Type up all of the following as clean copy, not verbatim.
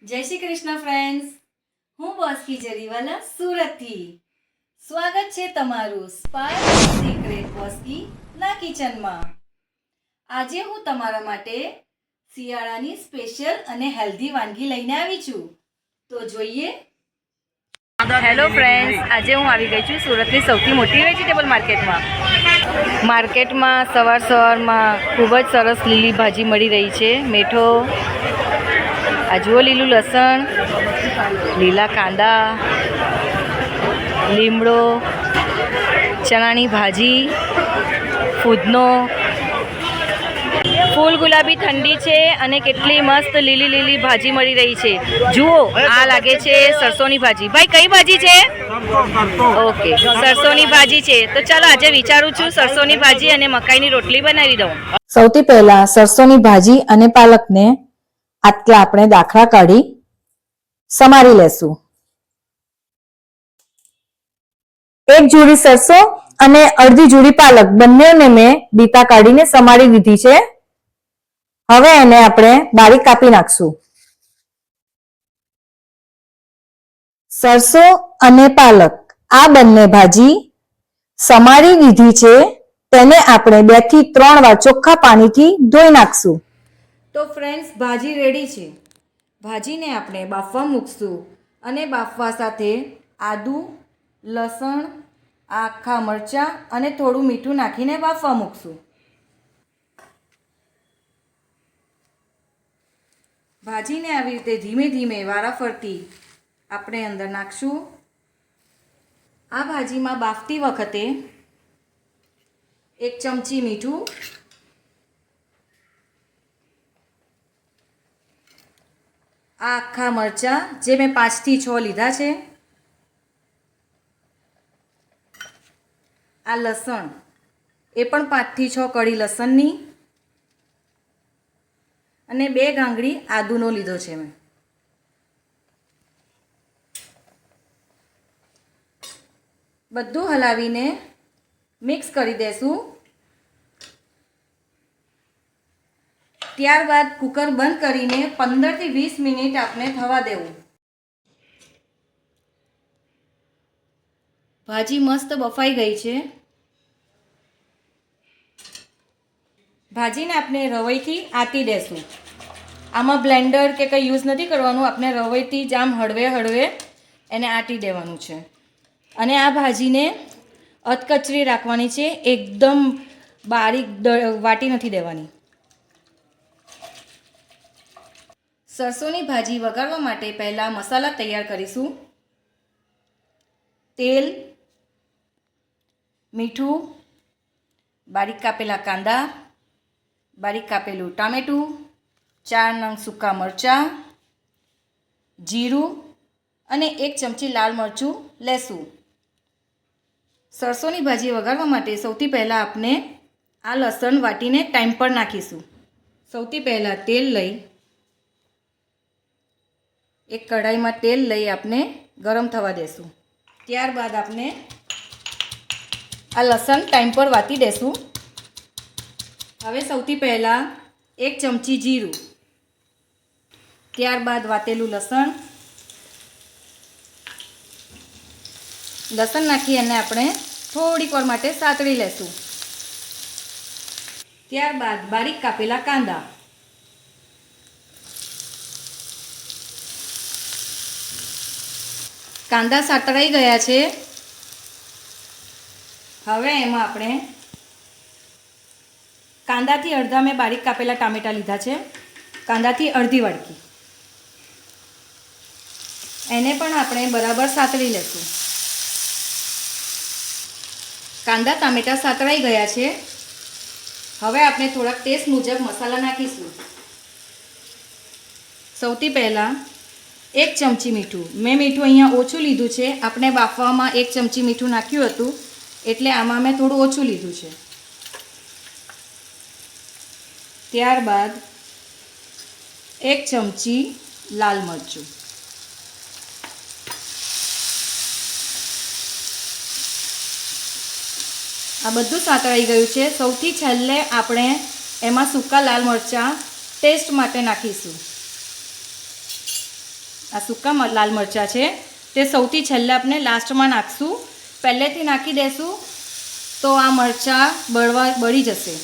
જય શ્રી કૃષ્ણ ફ્રેન્ડ્સ, હું બોસ્કી જરીવાલા સુરતથી. સ્વાગત છે તમારું સ્પાઇસ સિક્રેટ બોસ્કીના કિચનમાં. આજે હું તમારા માટે શિયાળાની સ્પેશિયલ અને હેલ્ધી વાનગી લઈને આવી છું. તો જોઈએ. હેલો ફ્રેન્ડ્સ, આજે હું આવી ગઈ છું સુરતની સૌથી મોટી વેજીટેબલ માર્કેટમાં સવારમાં ખૂબ જ સરસ લીલી ભાજી મળી રહી છે. મેઠો, આ જુઓ લીલું લસણ, લીલા કાંદા, લીમડો, ચણાની ભાજી, ફૂદનો, ફૂલ ગુલાબી ઠંડી છે અને કેટલી મસ્ત લીલી ભાજી મળી રહી છે. જુઓ, આ લાગે છે સરસોની ભાજી. ભાઈ, કઈ ભાજી છે? ઓકે, સરસોની ભાજી છે. તો ચાલો આજે વિચારું છું સરસોની ભાજી અને મકાઈની રોટલી બનાવી દઉં. સૌથી પહેલા સરસોની ભાજી અને પાલકને આટલા આપણે દાખલા કાઢી સમારી લેશું. એક જોડી સરસો અને અડધી જોડી પાલક બંનેને મેં બીતા કાઢીને સમારી દીધી છે. હવે એને આપણે બારીક કાપી નાખશું. સરસો અને પાલક આ બંને ભાજી સમારી દીધી છે. તેને આપણે 2 થી 3 વાર ચોખ્ખા પાણીથી ધોઈ નાખશું. તો ફ્રેન્ડ્સ, ભાજી રેડી છે. ભાજીને આપણે બાફવા મૂકશું અને બાફવા સાથે આદુ, લસણ, આખા મરચાં અને થોડું મીઠું નાખીને બાફવા મૂકશું. ભાજીને આવી રીતે ધીમે ધીમે વારાફરતી આપણે અંદર નાખશું. આ ભાજીમાં બાફતી વખતે 1 ચમચી મીઠું, આ આખા મરચાં જે મેં 5 થી 6 લીધા છે, આ લસણ એ પણ 5 થી 6 કળી લસણની, અને 2 ગાંગડી આદુનો લીધો છે મેં. બધું હલાવીને મિક્સ કરી દેશું. ત્યારબાદ કુકર બંધ કરીને 15 થી 20 મિનિટ આપણે થવા દેવું. ભાજી મસ્ત બફાઈ ગઈ છે. ભાજીને આપણે રવૈથી આટી દેશું. આમાં બ્લેન્ડર કે કંઈ યુઝ નથી કરવાનું. આપણે રવૈથી જ આમ હળવે એને આટી દેવાનું છે. અને આ ભાજીને અધકચરી રાખવાની છે, એકદમ બારીક વાટી નથી દેવાની. સરસોની ભાજી વઘારવા માટે પહેલાં મસાલા તૈયાર કરીશું. તેલ, મીઠું, બારીક કાપેલા કાંદા, બારીક કાપેલું ટામેટું, 4 નંગ સૂકા મરચાં, જીરું અને 1 ચમચી લાલ મરચું લેશું. સરસોની ભાજી વઘારવા માટે સૌથી પહેલાં આપણે આ લસણ વાટીને ટાઈમ પર નાખીશું. સૌથી પહેલાં તેલ લઈ એક કઢાઈમાં તેલ લઈ આપણે ગરમ થવા દેશું. ત્યારબાદ આપણે આ લસણ ટાઈમ પર વાટી દેશું. હવે સૌથી પહેલાં 1 ચમચી જીરું, ત્યારબાદ વાટેલું લસણ નાખી અને આપણે થોડીક વાર માટે સાતળી લેશું. ત્યારબાદ બારીક કાપેલા કાંદા, કાંદા સાતળાઈ ગયા છે. હવે એમાં આપણે કાંદાથી અડધા મેં બારીક કાપેલા ટામેટાં લીધા છે. કાંદાથી અડધી વાટકી એને પણ આપણે બરાબર સાતળી લેશું. કાંદા ટામેટાં સાતળાઈ ગયા છે. હવે આપણે થોડાક ટેસ્ટ મુજબ મસાલા નાખીશું. સૌથી પહેલાં 1 ચમચી મીઠું. મેં મીઠું અહીંયા ઓછું લીધું છે. આપણે બાફવામાં 1 ચમચી મીઠું નાખ્યું હતું, એટલે આમાં મેં થોડું ઓછું લીધું છે. ત્યારબાદ 1 ચમચી લાલ મરચું, આ બધું સાતળાઈ ગયું છે. સૌથી છેલ્લે આપણે એમાં સૂકા લાલ મરચાં ટેસ્ટ માટે નાખીશું. આ સૂકા લાલ મરચાં છે તે સૌથી છેલ્લે આપણે લાસ્ટમાં નાખશું. પહેલેથી નાખી દેશું તો આ મરચાં બળી જશે.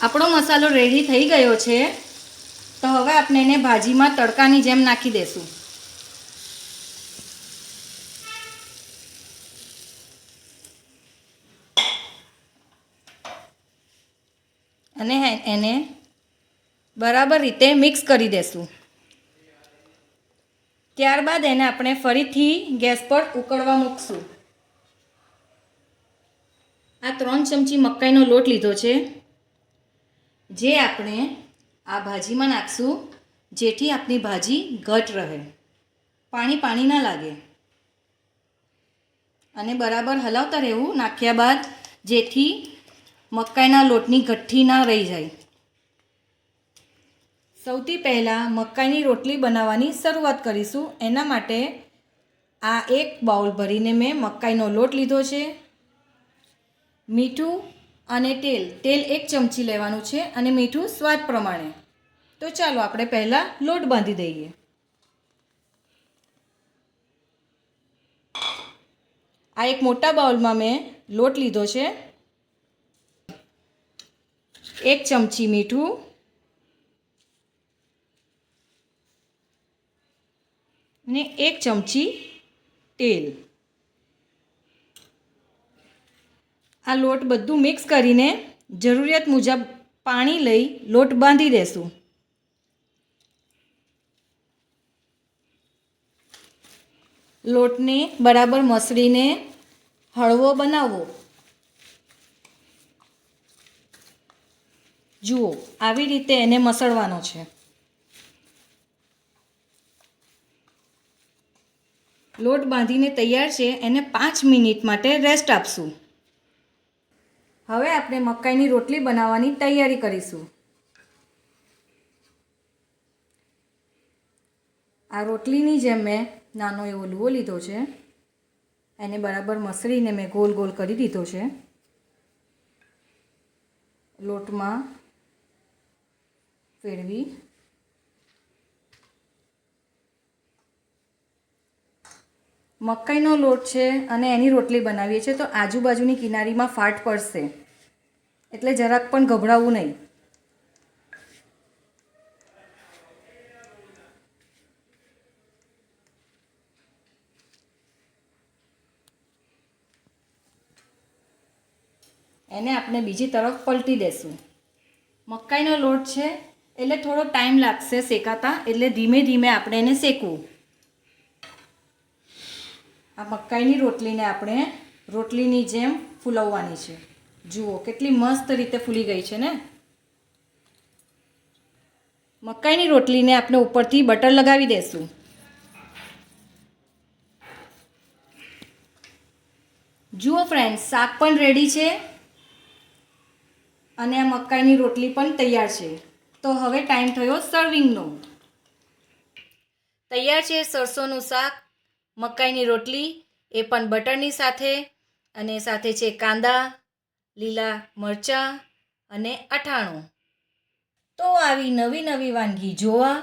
આપણો મસાલો રેડી થઈ ગયો છે. તો હવે આપણે એને ભાજીમાં તડકાની જેમ નાખી દેશું. અને એને બરાબર રીતે મિક્સ કરી દેશું. ત્યારબાદ એને આપણે ફરીથી ગેસ પર ઉકળવા મૂકશું. આ 3 ચમચી મકાઈનો લોટ લીધો છે, જે આપણે આ ભાજીમાં નાખશું, જેથી આપણી ભાજી ઘટ રહે, પાણી ના લાગે. અને બરાબર હલાવતા રહેવું નાખ્યા બાદ, જેથી મકાઈના લોટની ગઠ્ઠી ના રહી જાય. સૌથી પહેલાં મકાઈની રોટલી બનાવવાની શરૂઆત કરીશું. એના માટે આ 1 બાઉલ ભરીને મેં મકાઈનો લોટ લીધો છે. મીઠું અને તેલ 1 ચમચી લેવાનું છે અને મીઠું સ્વાદ પ્રમાણે. તો ચાલો આપણે પહેલાં લોટ બાંધી દઈએ. આ એક મોટા બાઉલમાં મેં લોટ લીધો છે. 1 ચમચી મીઠું, અને 1 ચમચી તેલ. આ લોટ બધું મિક્સ કરીને જરૂરિયાત મુજબ પાણી લઈ લોટ બાંધી દેશું. લોટને બરાબર મસળીને હળવો બનાવવો. જુઓ, આવી રીતે એને મસળવાનો છે. લોટ બાંધીને તૈયાર છે. એને 5 મિનિટ માટે રેસ્ટ આપશું. હવે આપણે મકાઈની રોટલી બનાવવાની તૈયારી કરીશું. આ રોટલીની જેમ મેં નાનો એવો લુઓ લીધો છે. એને બરાબર મસળીને મેં ગોલ ગોલ કરી દીધો છે. લોટમાં ફેરવી મકાઈનો લોટ છે અને એની રોટલી બનાવીએ છીએ, તો આજુબાજુની કિનારીમાં ફાટ પડશે, એટલે જરાક પણ ગભરાવું નહીં. એને આપણે બીજી તરફ પલટી દેશું. મકાઈનો લોટ છે એટલે થોડો ટાઈમ લાગશે શેકાતા, એટલે ધીમે ધીમે આપણે એને શેકવું. આ મકાઈની રોટલીને આપણે રોટલીની જેમ ફૂલવવાની છે. જુઓ કેટલી મસ્ત રીતે ફૂલી ગઈ છે ને. મકાઈની રોટલીને આપણે ઉપરથી બટર લગાવી દેશું. જુઓ ફ્રેન્ડ્સ, શાક પણ રેડી છે અને આ મકાઈની રોટલી પણ તૈયાર છે. તો હવે ટાઈમ થયો સર્વિંગનો. તૈયાર છે સરસોનું શાક, મકાઈની રોટલી, એ પણ બટરની સાથે, અને સાથે છે કાંદા, લીલા મરચાં અને અથાણું. તો આવી નવી વાનગી જોવા,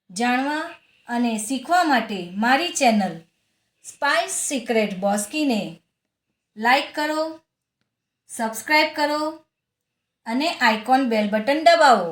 જાણવા અને શીખવા માટે મારી ચેનલ સ્પાઇસ સિક્રેટ બોસ્કીને લાઈક કરો, સબસ્ક્રાઈબ કરો અને આઇકોન બેલ બટન દબાવો.